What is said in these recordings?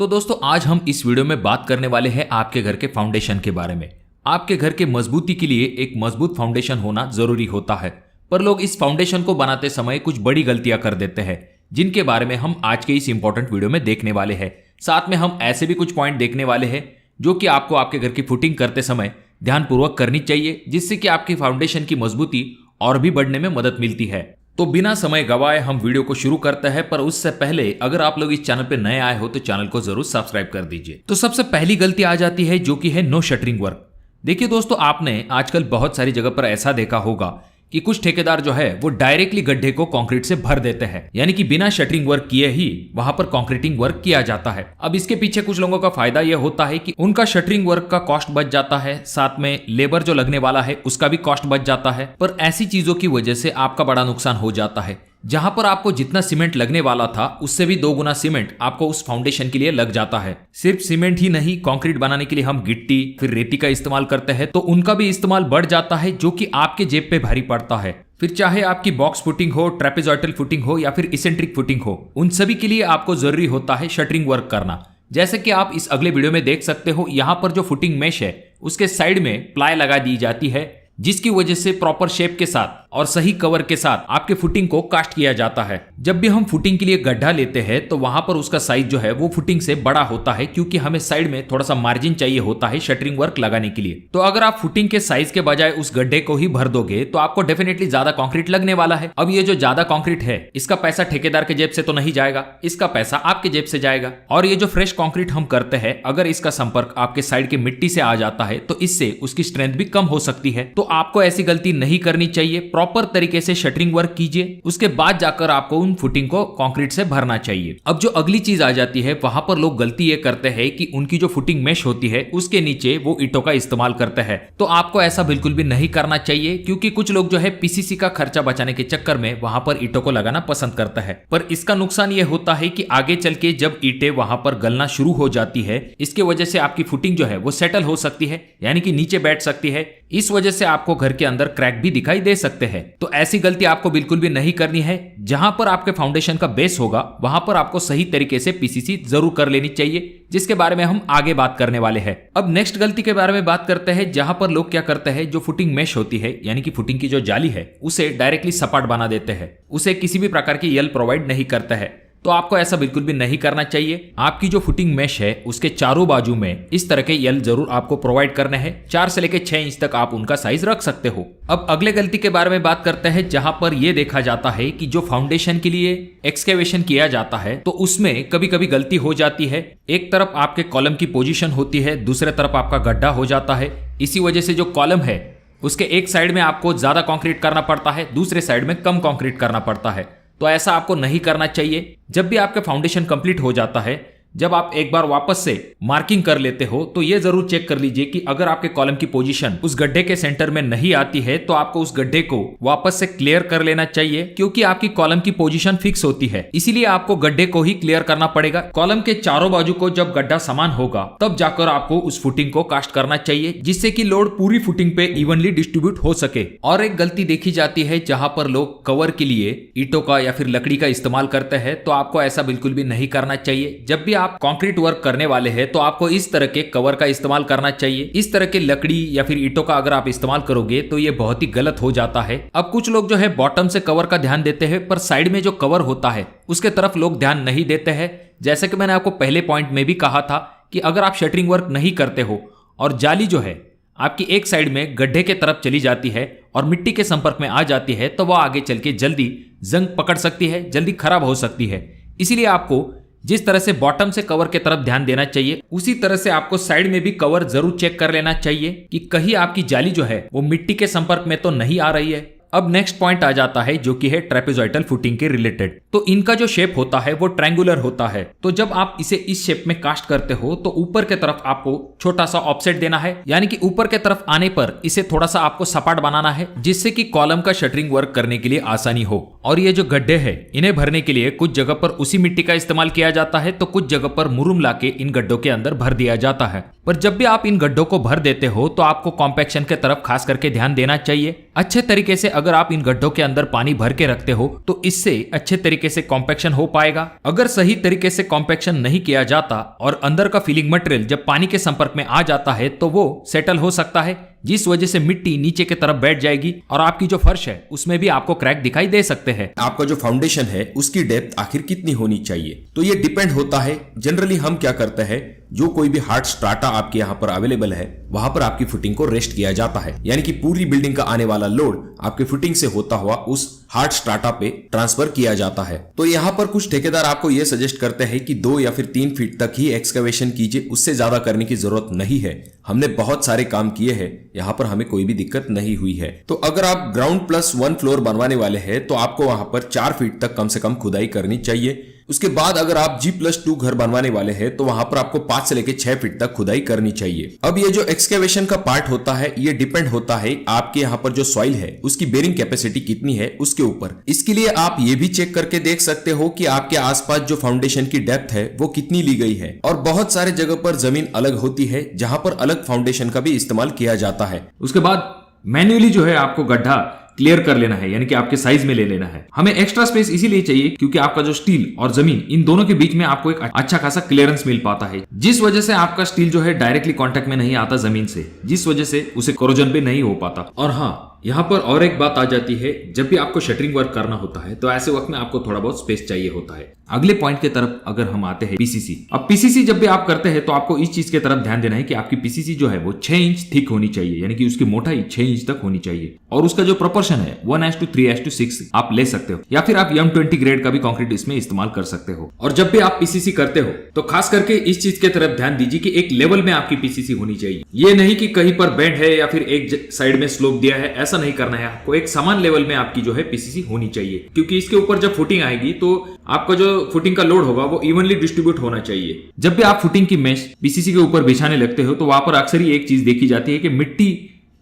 तो दोस्तों आज हम इस वीडियो में बात करने वाले हैं आपके घर के फाउंडेशन के बारे में। आपके घर के मजबूती के लिए एक मजबूत फाउंडेशन होना जरूरी होता है, पर लोग इस फाउंडेशन को बनाते समय कुछ बड़ी गलतियां कर देते हैं, जिनके बारे में हम आज के इस इंपॉर्टेंट वीडियो में देखने वाले हैं। साथ में हम ऐसे भी कुछ पॉइंट देखने वाले हैं जो कि आपको आपके घर की फुटिंग करते समय ध्यानपूर्वक करनी चाहिए, जिससे कि आपकी फाउंडेशन की मजबूती और भी बढ़ने में मदद मिलती है। तो बिना समय गवाए हम वीडियो को शुरू करते हैं, पर उससे पहले अगर आप लोग इस चैनल पे नए आए हो तो चैनल को जरूर सब्सक्राइब कर दीजिए। तो सबसे पहली गलती आ जाती है जो कि है नो शटरिंग वर्क। देखिए दोस्तों, आपने आजकल बहुत सारी जगह पर ऐसा देखा होगा कि कुछ ठेकेदार जो है वो डायरेक्टली गड्ढे को कंक्रीट से भर देते हैं, यानी कि बिना शटरिंग वर्क किए ही वहां पर कंक्रीटिंग वर्क किया जाता है। अब इसके पीछे कुछ लोगों का फायदा यह होता है कि उनका शटरिंग वर्क का कॉस्ट बच जाता है, साथ में लेबर जो लगने वाला है उसका भी कॉस्ट बच जाता है। पर ऐसी चीजों की वजह से आपका बड़ा नुकसान हो जाता है। जहां पर आपको जितना सीमेंट लगने वाला था उससे भी 2 गुना सीमेंट आपको उस फाउंडेशन के लिए लग जाता है। सिर्फ सीमेंट ही नहीं, कंक्रीट बनाने के लिए हम गिट्टी फिर रेती का इस्तेमाल करते हैं, तो उनका भी इस्तेमाल बढ़ जाता है, जो कि आपके जेब पे भारी पड़ता है। फिर चाहे आपकी बॉक्स फुटिंग हो, ट्रेपेजॉइडल फुटिंग हो या फिर इसेंट्रिक फुटिंग हो, उन सभी के लिए आपको जरूरी होता है शटरिंग वर्क करना। जैसे कि आप इस अगले वीडियो में देख सकते हो, यहाँ पर जो फुटिंग मेश है उसके साइड में प्लाई लगा दी जाती है, जिसकी वजह से प्रॉपर शेप के साथ और सही कवर के साथ आपके फुटिंग को कास्ट किया जाता है। जब भी हम फुटिंग के लिए गड्ढा लेते हैं तो वहां पर उसका साइज जो है वो फुटिंग से बड़ा होता है, क्योंकि हमें साइड में थोड़ा सा मार्जिन चाहिए होता है शटरिंग वर्क लगाने के लिए। तो अगर आप फुटिंग के साइज के बजाय उस गड्ढे को ही भर दोगे तो आपको डेफिनेटली ज्यादा कंक्रीट लगने वाला है। अब ये जो ज्यादा कंक्रीट है इसका पैसा ठेकेदार के जेब से तो नहीं जाएगा, इसका पैसा आपके जेब से जाएगा। और ये जो फ्रेश कंक्रीट हम करते हैं, अगर इसका संपर्क आपके साइड के मिट्टी से आ जाता है तो इससे उसकी स्ट्रेंथ भी कम हो सकती है। तो आपको ऐसी गलती नहीं करनी चाहिए। प्रॉपर तरीके से शटरिंग वर्क कीजिए, उसके बाद जाकर आपको उन फुटिंग को कंक्रीट से भरना चाहिए। अब जो अगली चीज आ जाती है, वहां पर लोग गलती ये करते हैं कि उनकी जो फुटिंग मेश होती है उसके नीचे वो ईंटों का इस्तेमाल करते हैं। तो आपको ऐसा बिल्कुल भी नहीं करना चाहिए, क्योंकि कुछ लोग जो है पीसीसी का खर्चा बचाने के चक्कर में वहां पर ईंटों को लगाना पसंद करता है। पर इसका नुकसान ये होता है कि आगे चल के जब ईंटें वहां पर गलना शुरू हो जाती है, इसके वजह से आपकी फुटिंग जो है वो सेटल हो सकती है, यानी कि नीचे बैठ सकती है। इस वजह से आपको घर के अंदर क्रैक भी दिखाई दे सकते हैं। तो ऐसी गलती आपको बिल्कुल भी नहीं करनी है। जहां पर आपके फाउंडेशन का बेस होगा वहां पर आपको सही तरीके से पीसीसी जरूर कर लेनी चाहिए, जिसके बारे में हम आगे बात करने वाले हैं। अब नेक्स्ट गलती के बारे में बात करते हैं, जहां पर लोग क्या करते हैं, जो फुटिंग मेश होती है यानी कि फुटिंग की जो जाली है उसे डायरेक्टली सपाट बना देते हैं, उसे किसी भी प्रकार की यल प्रोवाइड नहीं करते हैं। तो आपको ऐसा बिल्कुल भी नहीं करना चाहिए। आपकी जो फुटिंग मेश है उसके चारों बाजू में इस तरह के यल जरूर आपको प्रोवाइड करने हैं। 4 से लेकर 6 इंच तक आप उनका साइज रख सकते हो। अब अगले गलती के बारे में बात करते हैं, जहां पर यह देखा जाता है कि जो फाउंडेशन के लिए एक्सकेवेशन किया जाता है तो उसमें कभी कभी गलती हो जाती है। एक तरफ आपके कॉलम की पोजीशन होती है, दूसरे तरफ आपका गड्ढा हो जाता है। इसी वजह से जो कॉलम है उसके एक साइड में आपको ज्यादा कंक्रीट करना पड़ता है, दूसरे साइड में कम कंक्रीट करना पड़ता है। तो ऐसा आपको नहीं करना चाहिए। जब भी आपका फाउंडेशन कंप्लीट हो जाता है, जब आप एक बार वापस से मार्किंग कर लेते हो, तो ये जरूर चेक कर लीजिए कि अगर आपके कॉलम की पोजीशन उस गड्ढे के सेंटर में नहीं आती है तो आपको उस गड्ढे को वापस से क्लियर कर लेना चाहिए, क्योंकि आपकी कॉलम की पोजीशन फिक्स होती है। इसीलिए आपको गड्ढे को ही क्लियर करना पड़ेगा। कॉलम के चारों बाजू को जब गड्ढा समान होगा तब जाकर आपको उस फुटिंग को कास्ट करना चाहिए, जिससे कि लोड पूरी फुटिंग पे इवनली डिस्ट्रीब्यूट हो सके। और एक गलती देखी जाती है, जहां पर लोग कवर के लिए ईंटों का या फिर लकड़ी का इस्तेमाल करते हैं, तो आपको ऐसा बिल्कुल भी नहीं करना चाहिए। जब भी आप कंक्रीट वर्क करने वाले हैं तो आपको इस तरह के कवर का इस्तेमाल करना चाहिए। इस तरह के लकड़ी या फिर ईंटों का अगर आप इस्तेमाल करोगे तो ये बहुत ही गलत हो जाता है। अब कुछ लोग जो है बॉटम से कवर का ध्यान देते हैं, पर साइड में जो कवर होता है उसके तरफ लोग ध्यान नहीं देते हैं। जैसे कि मैंने आपको पहले पॉइंट में भी कहा था कि अगर आप शटरिंग वर्क नहीं करते हो और जाली जो है आपकी एक साइड में गड्ढे के तरफ चली जाती है और मिट्टी के संपर्क में आ जाती है, तो वह आगे चल के जल्दी जंग पकड़ सकती है, जल्दी खराब हो सकती है। इसीलिए आपको जिस तरह से बॉटम से कवर के तरफ ध्यान देना चाहिए, उसी तरह से आपको साइड में भी कवर जरूर चेक कर लेना चाहिए कि कहीं आपकी जाली जो है वो मिट्टी के संपर्क में तो नहीं आ रही है। अब नेक्स्ट पॉइंट आ जाता है जो कि है ट्रेपेजॉइडल फुटिंग के रिलेटेड। तो इनका जो शेप होता है वो ट्रायंगुलर होता है। तो जब आप इसे इस शेप में कास्ट करते हो तो ऊपर के तरफ आपको छोटा सा ऑफसेट देना है, यानी कि ऊपर के तरफ आने पर इसे थोड़ा सा आपको सपाट बनाना है, जिससे कि कॉलम का शटरिंग वर्क करने के लिए आसानी हो। और ये जो गड्ढे हैं इन्हें भरने के लिए कुछ जगह पर उसी मिट्टी का इस्तेमाल किया जाता है, तो कुछ जगह पर मुरुम लाके इन गड्ढों के अंदर भर दिया जाता है। पर जब भी आप इन गड्ढों को भर देते हो तो आपको कॉम्पैक्शन के तरफ खास करके ध्यान देना चाहिए। अच्छे तरीके से अगर आप इन गड्ढों के अंदर पानी भर के रखते हो तो इससे अच्छे तरीके से कॉम्पैक्शन हो पाएगा। अगर सही तरीके से कॉम्पैक्शन नहीं किया जाता और अंदर का फिलिंग मटेरियल जब पानी के संपर्क में आ जाता है तो वो सेटल हो सकता है, जिस वजह से मिट्टी नीचे की तरफ बैठ जाएगी और आपकी जो फर्श है उसमें भी आपको क्रैक दिखाई दे सकते हैं। आपका जो फाउंडेशन है उसकी डेप्थ आखिर कितनी होनी चाहिए, तो ये डिपेंड होता है। जनरली हम क्या करते हैं, जो कोई भी हार्ड स्ट्राटा आपके यहाँ पर अवेलेबल है वहां पर आपकी फुटिंग को रेस्ट किया जाता है, यानी कि पूरी बिल्डिंग का आने वाला लोड आपके फुटिंग से होता हुआ उस हार्ड स्ट्राटा पे ट्रांसफर किया जाता है। तो यहाँ पर कुछ ठेकेदार आपको ये सजेस्ट करते हैं कि 2 या फिर 3 फीट तक ही एक्सकवेशन कीजिए, उससे ज्यादा करने की जरूरत नहीं है। हमने बहुत सारे काम किए हैं, यहाँ पर हमें कोई भी दिक्कत नहीं हुई है। तो अगर आप ग्राउंड प्लस 1 फ्लोर बनवाने वाले हैं तो आपको वहां पर 4 फीट तक कम से कम खुदाई करनी चाहिए। उसके बाद अगर आप G+2 घर बनवाने वाले हैं तो वहां पर आपको 5 से लेकर 6 फीट तक खुदाई करनी चाहिए। अब ये जो एक्सकेवेशन का पार्ट होता है ये डिपेंड होता है आपके यहाँ पर जो सॉइल है उसकी बेरिंग कैपेसिटी कितनी है उसके ऊपर। इसके लिए आप ये भी चेक करके देख सकते हो कि आपके आसपास जो फाउंडेशन की डेप्थ है वो कितनी ली गई है। और बहुत सारे जगह पर जमीन अलग होती है जहां पर अलग फाउंडेशन का भी इस्तेमाल किया जाता है। उसके बाद मैन्युअली जो है आपको गड्ढा क्लियर कर लेना है, यानी कि आपके साइज में ले लेना है। हमें एक्स्ट्रा स्पेस इसीलिए चाहिए क्योंकि आपका जो स्टील और जमीन इन दोनों के बीच में आपको एक अच्छा खासा क्लियरेंस मिल पाता है, जिस वजह से आपका स्टील जो है डायरेक्टली कांटेक्ट में नहीं आता जमीन से, जिस वजह से उसे कोरोजन भी नहीं हो पाता। और हाँ, यहाँ पर और एक बात आ जाती है, जब भी आपको शटरिंग वर्क करना होता है तो ऐसे वक्त में आपको थोड़ा बहुत स्पेस चाहिए होता है। अगले पॉइंट की तरफ अगर हम आते हैं पीसीसी। अब पीसीसी जब भी आप करते हैं तो आपको इस चीज की तरफ ध्यान देना है कि आपकी पीसीसी जो है वो 6 इंच थिक होनी चाहिए, यानी कि उसकी मोटाई 6 इंच तक होनी चाहिए। और उसका जो प्रोपोर्शन है 1:3:6 आप ले सकते हो, या फिर आप M20 ग्रेड का भी कंक्रीट इसमें इस्तेमाल कर सकते हो। और जब भी आप पीसीसी करते हो तो खास करके इस चीज की तरफ ध्यान दीजिए कि एक लेवल में आपकी पीसीसी होनी चाहिए। ये नहीं कि कहीं पर बेंड है या फिर एक साइड में स्लोप दिया है, ऐसा नहीं करना है। आपको एक समान लेवल में आपकी जो है पीसीसी होनी चाहिए, क्योंकि इसके ऊपर जब फुटिंग आएगी तो आपका जो फुटिंग का लोड होगा वो इवनली डिस्ट्रीब्यूट होना चाहिए। जब भी आप फुटिंग की मेश पीसीसी के ऊपर बिछाने लगते हो तो वहां पर अक्सर ही एक चीज देखी जाती है कि मिट्टी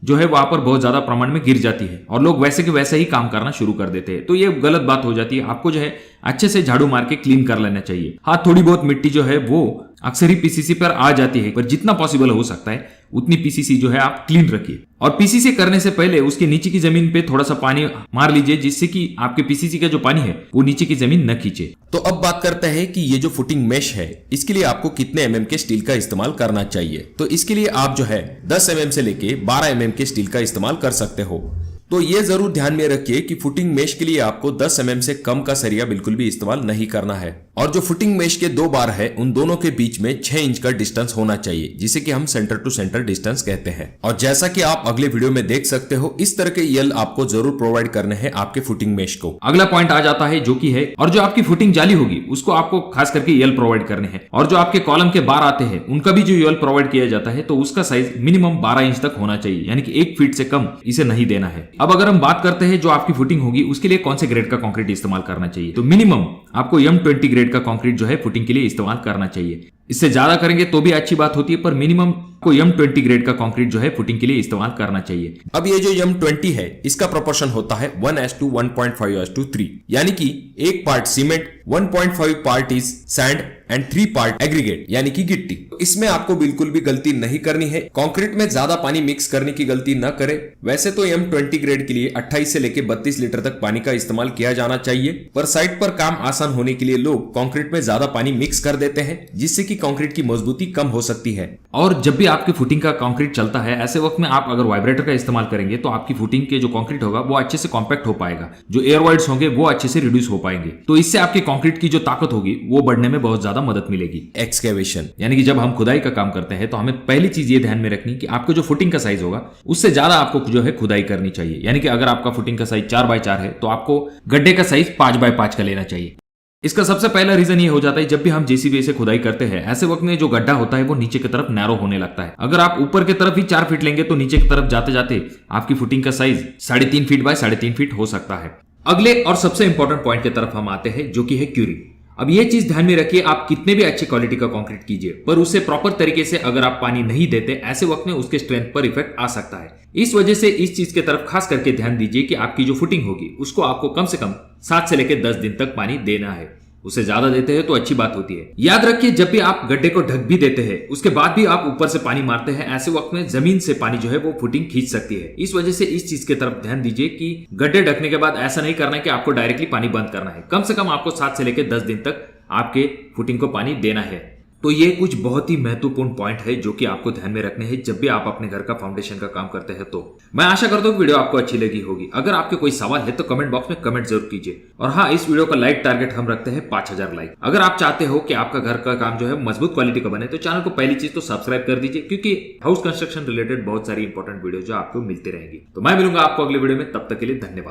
जो है वहां पर बहुत ज्यादा प्रमाण में गिर जाती है और लोग वैसे के वैसे ही काम करना शुरू कर देते हैं। तो ये गलत बात हो जाती है। आपको जो है अच्छे से झाड़ू मार के क्लीन कर लेना चाहिए। हाँ, थोड़ी बहुत मिट्टी जो है वो अक्सर ही पीसीसी पर आ जाती है, पर जितना पॉसिबल हो सकता है उतनी पीसीसी जो है आप क्लीन रखिए। और पीसीसी करने से पहले उसके नीचे की जमीन पे थोड़ा सा पानी मार लीजिए, जिससे कि आपके पीसीसी का जो पानी है वो नीचे की जमीन न खींचे। तो अब बात करते हैं कि ये जो फुटिंग मेश है इसके लिए आपको कितने mm के स्टील का इस्तेमाल करना चाहिए। तो इसके लिए आप जो है 10 mm से लेके 12 mm के स्टील का इस्तेमाल कर सकते हो। तो ये जरूर ध्यान में रखिए कि फुटिंग मेश के लिए आपको 10 mm से कम का सरिया बिल्कुल भी इस्तेमाल नहीं करना है। और जो फुटिंग मेश के 2 बार है उन दोनों के बीच में 6 इंच का डिस्टेंस होना चाहिए, जिसे कि हम सेंटर टू सेंटर डिस्टेंस कहते हैं। और जैसा कि आप अगले वीडियो में देख सकते हो, इस तरह के यल आपको जरूर प्रोवाइड करने हैं आपके फुटिंग मेश को। अगला पॉइंट आ जाता है जो कि है, और जो आपकी फुटिंग जाली होगी उसको आपको खास करके यल प्रोवाइड करने हैं। और जो आपके कॉलम के बार आते हैं उनका भी जो यल प्रोवाइड किया जाता है तो उसका साइज मिनिमम 12 इंच तक होना चाहिए, यानी कि 1 फीट से कम इसे नहीं देना है। अब अगर हम बात करते हैं जो आपकी फुटिंग होगी उसके लिए कौन से ग्रेड का कंक्रीट इस्तेमाल करना चाहिए, तो मिनिमम आपको M20 ग्रेड का कंक्रीट जो है फुटिंग के लिए इस्तेमाल करना चाहिए। इससे ज्यादा करेंगे तो भी अच्छी बात होती है, पर मिनिमम को M20 ग्रेड का कंक्रीट जो है फुटिंग के लिए इस्तेमाल करना चाहिए। अब ये जो M20 है इसका प्रोपोर्शन होता है 1:1.5:3, यानी कि 1 part cement, 1.5 part is sand and 3 part aggregate, यानी कि गिट्टी। इसमें आपको बिल्कुल भी गलती नहीं करनी है। कंक्रीट में ज्यादा पानी मिक्स करने की गलती न करें। वैसे तो M20 ग्रेड के लिए 28 से लेकर 32 लीटर तक पानी का इस्तेमाल किया जाना चाहिए, पर साइट पर काम आसान होने के लिए लोग कंक्रीट में ज्यादा पानी मिक्स कर देते हैं, जिससे कि कंक्रीट की मजबूती कम हो सकती है। और जब भी आपकी फुटिंग का कंक्रीट चलता है, ऐसे वक्त में आप अगर वाइब्रेटर का इस्तेमाल करेंगे तो आपकी फुटिंग के जो कंक्रीट होगा वो अच्छे से कॉम्पैक्ट हो पाएगा, जो एयर वॉइड्स होंगे वो अच्छे से रिड्यूस हो पाएंगे। तो इससे आपके कंक्रीट की जो ताकत होगी वो बढ़ने में बहुत ज्यादा मदद मिलेगी। एक्सकेवेशन, यानी कि जब हम खुदाई का काम करते हैं तो हमें पहली चीज ये ध्यान में रखनी कि आपको जो फुटिंग का साइज होगा उससे ज्यादा आपको जो है खुदाई करनी चाहिए। यानी कि अगर आपका फुटिंग का साइज 4x4 है तो आपको गड्ढे का साइज 5x5 का लेना चाहिए। इसका सबसे पहला रीजन ये हो जाता है, जब भी हम जेसीबी से खुदाई करते हैं ऐसे वक्त में जो गड्ढा होता है वो नीचे की तरफ नैरो होने लगता है। अगर आप ऊपर की तरफ ही 4 फीट लेंगे तो नीचे की तरफ जाते जाते आपकी फुटिंग का साइज 3.5 फीट बाय 3.5 फीट हो सकता है। अगले और सबसे इंपॉर्टेंट पॉइंट की तरफ हम आते हैं जो कि है क्यूरिंग। अब ये चीज ध्यान में रखिए, आप कितने भी अच्छे क्वालिटी का कंक्रीट कीजिए पर उसे प्रॉपर तरीके से अगर आप पानी नहीं देते, ऐसे वक्त में उसके स्ट्रेंथ पर इफेक्ट आ सकता है। इस वजह से इस चीज की तरफ खास करके ध्यान दीजिए कि आपकी जो फुटिंग होगी उसको आपको कम से कम 7 से लेकर 10 दिन तक पानी देना है। उसे ज्यादा देते हैं तो अच्छी बात होती है। याद रखिए, जब भी आप गड्ढे को ढक भी देते हैं उसके बाद भी आप ऊपर से पानी मारते हैं, ऐसे वक्त में जमीन से पानी जो है वो फुटिंग खींच सकती है। इस वजह से इस चीज की तरफ ध्यान दीजिए कि गड्ढे ढकने के बाद ऐसा नहीं करना है कि आपको डायरेक्टली पानी बंद करना है। कम से कम आपको 7 से लेकर 10 दिन तक आपके फुटिंग को पानी देना है। तो ये कुछ बहुत ही महत्वपूर्ण पॉइंट है जो कि आपको ध्यान में रखने हैं जब भी आप अपने घर का फाउंडेशन का काम करते हैं। तो मैं आशा करता हूँ वीडियो आपको अच्छी लगी होगी। अगर आपके कोई सवाल है तो कमेंट बॉक्स में कमेंट जरूर कीजिए। और हाँ, इस वीडियो का लाइक टारगेट हम रखते हैं 5000 लाइक। अगर आप चाहते हो कि आपका घर का काम जो है मजबूत क्वालिटी का बने तो चैनल को पहली चीज तो सब्सक्राइब कर दीजिए, क्योंकि हाउस कंस्ट्रक्शन रिलेटेड बहुत सारी इंपॉर्टेंट वीडियो जो आपको मिलती रहेंगी। तो मैं मिलूंगा आपको अगले वीडियो में, तब तक के लिए धन्यवाद।